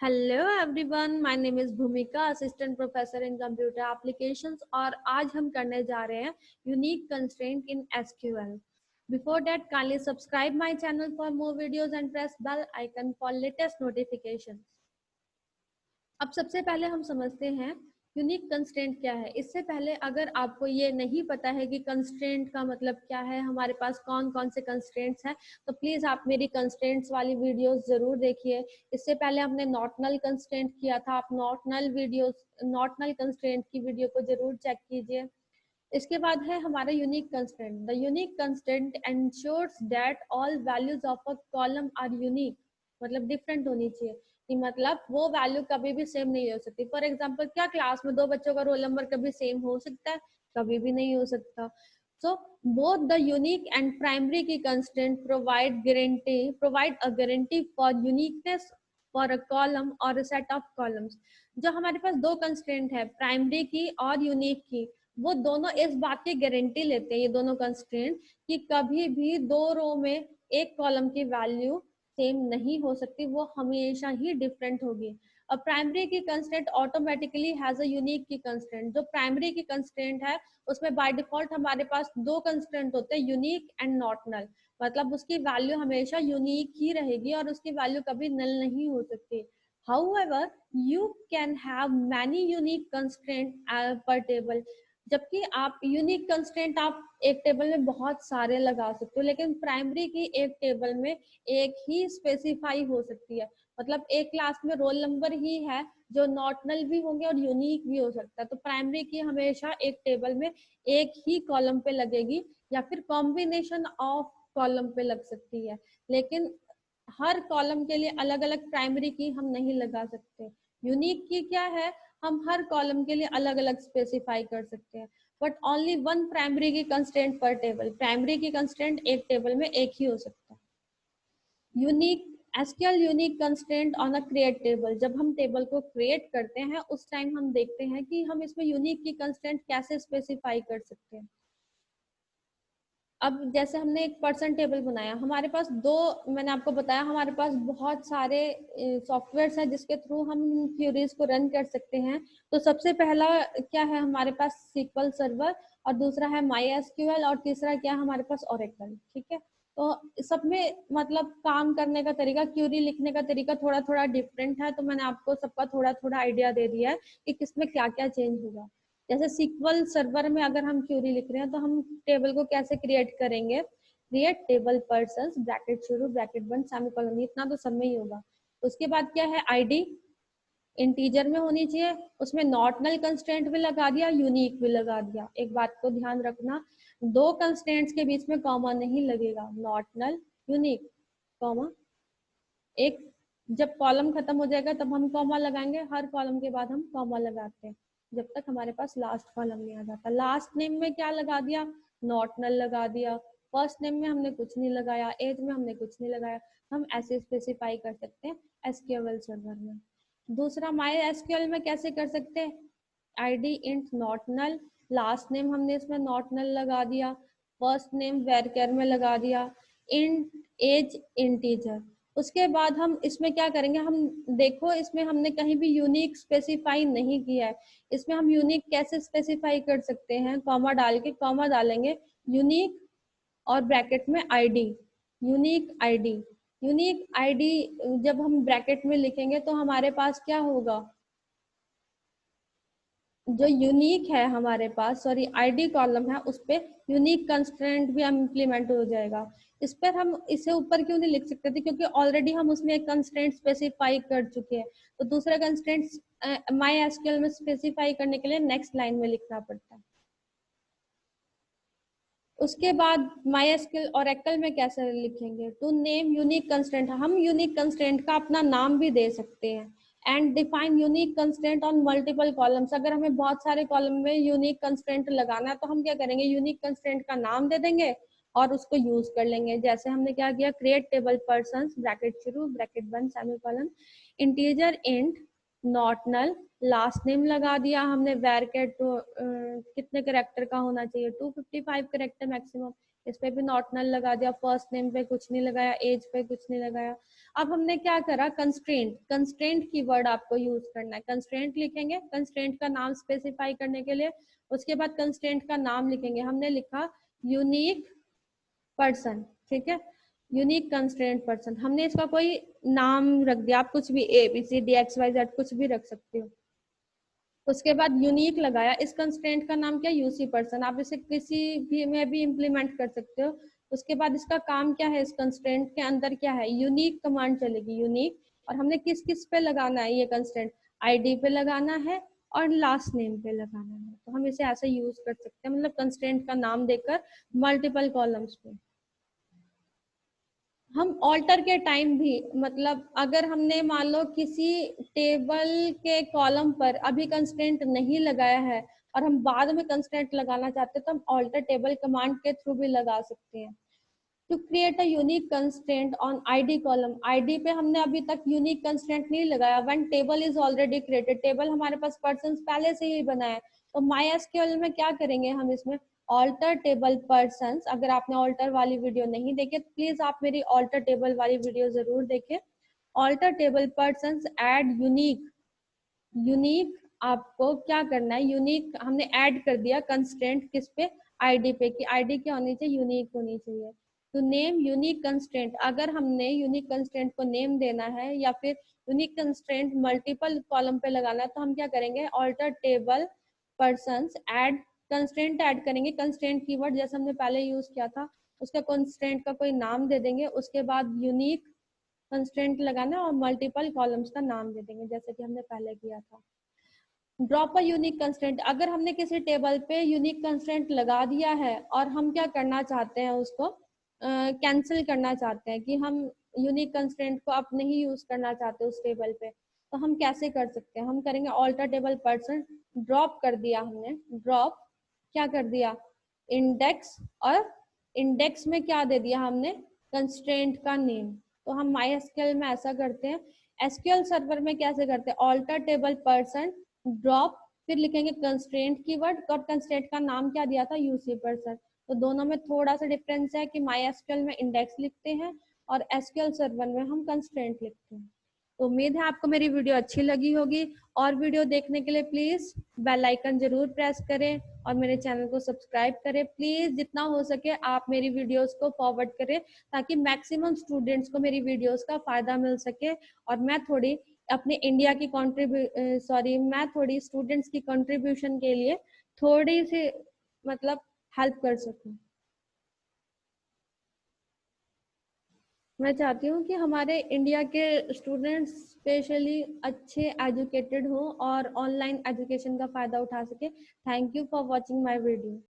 Hello everyone, my name is Bhumika, assistant professor in computer applications. और आज हम करने जा रहे हैं unique constraint in SQL. Before that, kindly subscribe my channel for more videos and press bell icon for latest notifications. अब सबसे पहले हम समझते हैं यूनिक कंस्ट्रेंट क्या है। इससे पहले अगर आपको ये नहीं पता है कि कंस्ट्रेंट का मतलब क्या है, हमारे पास कौन कौन से कंस्ट्रेंट्स हैं, तो प्लीज आप मेरी कंस्ट्रेंट्स वाली वीडियोस जरूर देखिए। इससे पहले हमने नॉट नल कंस्ट्रेंट किया था, आप नॉट नल कंस्ट्रेंट की वीडियो को जरूर चेक कीजिए। इसके बाद है हमारा unique constraint. The unique constraint ensures that all values of a column are unique, मतलब डिफरेंट होनी चाहिए कि मतलब वो वैल्यू कभी भी सेम नहीं हो सकती। फॉर एग्जाम्पल, क्या क्लास में दो बच्चों का रोल नंबर कभी सेम हो सकता है? कभी भी नहीं हो सकता। So both the unique and primary की constraint provide a guarantee for uniqueness for a column और अ सेट ऑफ कॉलम्स। जो हमारे पास दो कंस्ट्रेंट है, प्राइमरी की और यूनिक की, वो दोनों इस बात की गारंटी लेते हैं, ये दोनों कंस्ट्रेंट, कि कभी भी दो रो में एक कॉलम की वैल्यू सेम नहीं हो सकती, वो हमेशा ही डिफरेंट होगी। और प्राइमरी की constraint automatically has a unique की कंस्ट्रेंट। जो प्राइमरी की कंस्ट्रेंट है उसमें बाय डिफॉल्ट हमारे पास दो कंस्ट्रेंट होते हैं, यूनिक एंड नॉट नल। मतलब उसकी वैल्यू हमेशा यूनिक ही रहेगी और उसकी वैल्यू कभी नल नहीं हो सकती। However, you can have many unique constraints per table। जबकि आप यूनिक कंस्ट्रेंट आप एक टेबल में बहुत सारे लगा सकते हो, लेकिन प्राइमरी की एक टेबल में एक ही स्पेसिफाई हो सकती है। मतलब एक क्लास में रोल नंबर ही है जो नॉटनल भी होंगे और यूनिक भी हो सकता है, तो प्राइमरी की हमेशा एक टेबल में एक ही कॉलम पे लगेगी या फिर कॉम्बिनेशन ऑफ कॉलम पे लग सकती है। लेकिन हर कॉलम के लिए अलग अलग प्राइमरी की हम नहीं लगा सकते। यूनिक की क्या है, हम हर कॉलम के लिए अलग अलग स्पेसिफाई कर सकते हैं, बट ओनली वन प्राइमरी की कंस्ट्रेंट पर टेबल। प्राइमरी की कंस्ट्रेंट एक टेबल में एक ही हो सकता है। Unique SQL unique constraint on a create table. जब हम टेबल को क्रिएट करते हैं उस टाइम हम देखते हैं कि हम इसमें यूनिक की कंस्ट्रेंट कैसे स्पेसिफाई कर सकते हैं। अब जैसे हमने एक पर्सन टेबल बनाया, हमारे पास दो, मैंने आपको बताया हमारे पास बहुत सारे सॉफ्टवेयर हैं जिसके थ्रू हम क्यूरीज को रन कर सकते हैं। तो सबसे पहला क्या है हमारे पास, सीक्वल सर्वर, और दूसरा है माई एसक्यूएल, और तीसरा क्या है हमारे पास, ओरेकल। ठीक है, तो सब में मतलब काम करने का तरीका, क्यूरी लिखने का तरीका थोड़ा थोड़ा डिफरेंट है। तो मैंने आपको सबका थोड़ा थोड़ा आइडिया दे दिया है कि किसमें क्या क्या चेंज होगा। जैसे सीक्वल सर्वर में अगर हम क्यूरी लिख रहे हैं तो हम टेबल को कैसे क्रिएट करेंगे, क्रिएट टेबल पर्सन्स ब्रैकेट शुरू ब्रैकेट बंद सेमीकोलन, इतना तो सब में ही होगा। उसके बाद क्या है, आईडी इंटीजर में होनी चाहिए, उसमें नॉट नल कंस्ट्रेंट भी लगा दिया, यूनिक भी लगा दिया। एक बात को ध्यान रखना, दो कंस्ट्रेंट्स के बीच में कॉमा नहीं लगेगा, नॉट नल यूनिक कॉमा। एक जब कॉलम खत्म हो जाएगा तब हम कॉमा लगाएंगे, हर कॉलम के बाद हम कॉमा लगाते हैं जब तक हमारे पास लास्ट कॉलम नहीं आ जाता। लास्ट नेम में क्या लगा दिया, नॉट नल लगा दिया। फर्स्ट नेम में हमने कुछ नहीं लगाया, एज में हमने कुछ नहीं लगाया। हम ऐसे स्पेसिफाई कर सकते हैं एसक्यूएल सर्वर में। दूसरा माई एसक्यूएल में कैसे कर सकते हैं, ID int not null, last name हमने इसमें नॉट नल लगा दिया, फर्स्ट नेम वेरकेर में लगा दिया, इंट एज इंटीजर। उसके बाद हम इसमें क्या करेंगे, हम देखो इसमें हमने कहीं भी यूनिक स्पेसिफाई नहीं किया है। इसमें हम यूनिक कैसे स्पेसिफाई कर सकते हैं, कॉमा डाल के, कॉमा डालेंगे यूनिक और ब्रैकेट में ID, unique ID. Unique ID जब हम ब्रैकेट में लिखेंगे तो हमारे पास क्या होगा, जो यूनिक है हमारे पास, सॉरी आईडी कॉलम है, उस पे यूनिक कंस्ट्रेंट भी हम इम्प्लीमेंट हो जाएगा। इस पर हम इसे ऊपर क्यों नहीं लिख सकते थे, क्योंकि ऑलरेडी हम उसमें एक कंस्ट्रेंट स्पेसिफाई कर चुके हैं। तो दूसरा कंस्ट्रेंट माई एसक्यूएल में स्पेसिफाई करने के लिए नेक्स्ट लाइन में लिखना पड़ता है। उसके बाद माई एसक्यूएल ओरेकल में कैसे लिखेंगे, टू नेम यूनिक कंस्ट्रेंट, हम यूनिक कंस्ट्रेंट का अपना नाम भी दे सकते हैं। And define unique constraint on multiple columns, अगर हमें बहुत सारे कॉलम में यूनिक कंस्ट्रेंट लगाना है तो हम क्या करेंगे, यूनिक कंस्ट्रेंट का नाम दे देंगे और उसको यूज कर लेंगे। जैसे हमने क्या किया, क्रिएट टेबल पर्सन्स ब्रैकेट शुरू ब्रैकेट बंद semicolon, integer int not null, last name लगा दिया हमने, वैरकेट कितने करेक्टर का होना चाहिए, 255 करेक्टर मैक्सिमम, इस पे भी नॉट नल लगा दिया, फर्स्ट नेम पे कुछ नहीं लगाया, एज पे कुछ नहीं लगाया। अब हमने क्या करा, कंस्ट्रेंट, कंस्ट्रेंट कीवर्ड आपको यूज करना है। कंस्ट्रेंट लिखेंगे कंस्ट्रेंट का नाम स्पेसिफाई करने के लिए, उसके बाद कंस्ट्रेंट का नाम लिखेंगे। हमने लिखा यूनिक पर्सन, ठीक है, यूनिक कंस्ट्रेंट पर्सन। हमने इसका कोई नाम रख दिया, आप कुछ भी ABCD XYZ कुछ भी रख सकते हो। उसके बाद यूनिक लगाया, इस कंस्ट्रेंट का नाम क्या, यूसी पर्सन, आप इसे किसी भी में भी इम्प्लीमेंट कर सकते हो। उसके बाद इसका काम क्या है, इस कंस्ट्रेंट के अंदर क्या है, यूनिक कमांड चलेगी, यूनिक। और हमने किस किस पे लगाना है ये कंस्ट्रेंट, आईडी पे लगाना है और लास्ट नेम पे लगाना है। तो हम इसे ऐसे यूज कर सकते हैं, मतलब कंस्ट्रेंट का नाम देकर मल्टीपल कॉलम्स पे। हम ऑल्टर के टाइम भी, मतलब अगर हमने मान लो किसी टेबल के कॉलम पर अभी कंस्ट्रेंट नहीं लगाया है और हम बाद में कंस्ट्रेंट लगाना चाहते हैं, तो हम ऑल्टर टेबल कमांड के थ्रू भी लगा सकते हैं। To create a unique constraint on ID column, ID पे हमने अभी तक यूनिक कंस्ट्रेंट नहीं लगाया, when table is already created, table हमारे पास पर्सन्स पहले से ही बना है। तो माई एसक्यूएल में क्या करेंगे हम, इसमें ऑल्टर टेबल पर्सन्स, अगर आपने ऑल्टर वाली वीडियो नहीं देखी तो प्लीज आप मेरी ऑल्टर टेबल वाली वीडियो जरूर देखें। Alter table persons add unique, unique आपको क्या करना है, यूनिक हमने ऐड कर दिया कंस्ट्रेंट किस पे, आईडी पे, कि आईडी क्या होनी चाहिए, यूनिक होनी चाहिए। तो नेम यूनिक कंस्ट्रेंट, अगर हमने यूनिक कंस्ट्रेंट को नेम देना है या फिर यूनिक कंस्ट्रेंट मल्टीपल कॉलम पे लगाना है, तो हम क्या करेंगे, alter table persons add constraint add करेंगे। कंस्ट्रेंट कीवर्ड जैसे हमने पहले यूज किया था, उसका कंस्ट्रेंट का कोई नाम दे देंगे, उसके बाद यूनिक कंस्ट्रेंट लगाना और मल्टीपल कॉलम्स का नाम दे देंगे, जैसे कि हमने पहले किया था। ड्रॉप अ यूनिक कंस्ट्रेंट, अगर हमने किसी टेबल पे यूनिक कंस्ट्रेंट लगा दिया है और हम क्या करना चाहते हैं, उसको कैंसिल करना चाहते हैं, कि हम यूनिक कंस्ट्रेंट को अब नहीं यूज करना चाहते उस टेबल पे, तो हम कैसे कर सकते हैं, हम करेंगे ऑल्टर टेबल पर्सन, ड्रॉप कर दिया हमने, ड्रॉप क्या कर दिया, इंडेक्स, और इंडेक्स में क्या दे दिया हमने, कंस्ट्रेंट का नेम। तो हम माई एसक्यूएल में ऐसा करते हैं। एसक्यूएल सर्वर में कैसे करते हैं, ऑल्टर टेबल पर्सन ड्रॉप, फिर लिखेंगे कंस्ट्रेंट कीवर्ड, और कंस्ट्रेंट का नाम क्या दिया था, यूसी पर्सन। तो दोनों में थोड़ा सा डिफरेंस है कि माई एसक्यूएल में इंडेक्स लिखते हैं और एसक्यूएल सर्वर में हम कंस्ट्रेंट लिखते हैं। तो उम्मीद है आपको मेरी वीडियो अच्छी लगी होगी, और वीडियो देखने के लिए प्लीज बेल आइकन जरूर प्रेस करें और मेरे चैनल को सब्सक्राइब करें। प्लीज जितना हो सके आप मेरी वीडियोस को फॉरवर्ड करें, ताकि मैक्सिमम स्टूडेंट्स को मेरी वीडियोस का फायदा मिल सके, और मैं थोड़ी अपने इंडिया की मैं थोड़ी स्टूडेंट्स की कंट्रीब्यूशन के लिए थोड़ी सी, मतलब हेल्प कर सकूं। मैं चाहती हूँ कि हमारे इंडिया के स्टूडेंट्स स्पेशली अच्छे एजुकेटेड हो और ऑनलाइन एजुकेशन का फायदा उठा सके। Thank you for watching my video.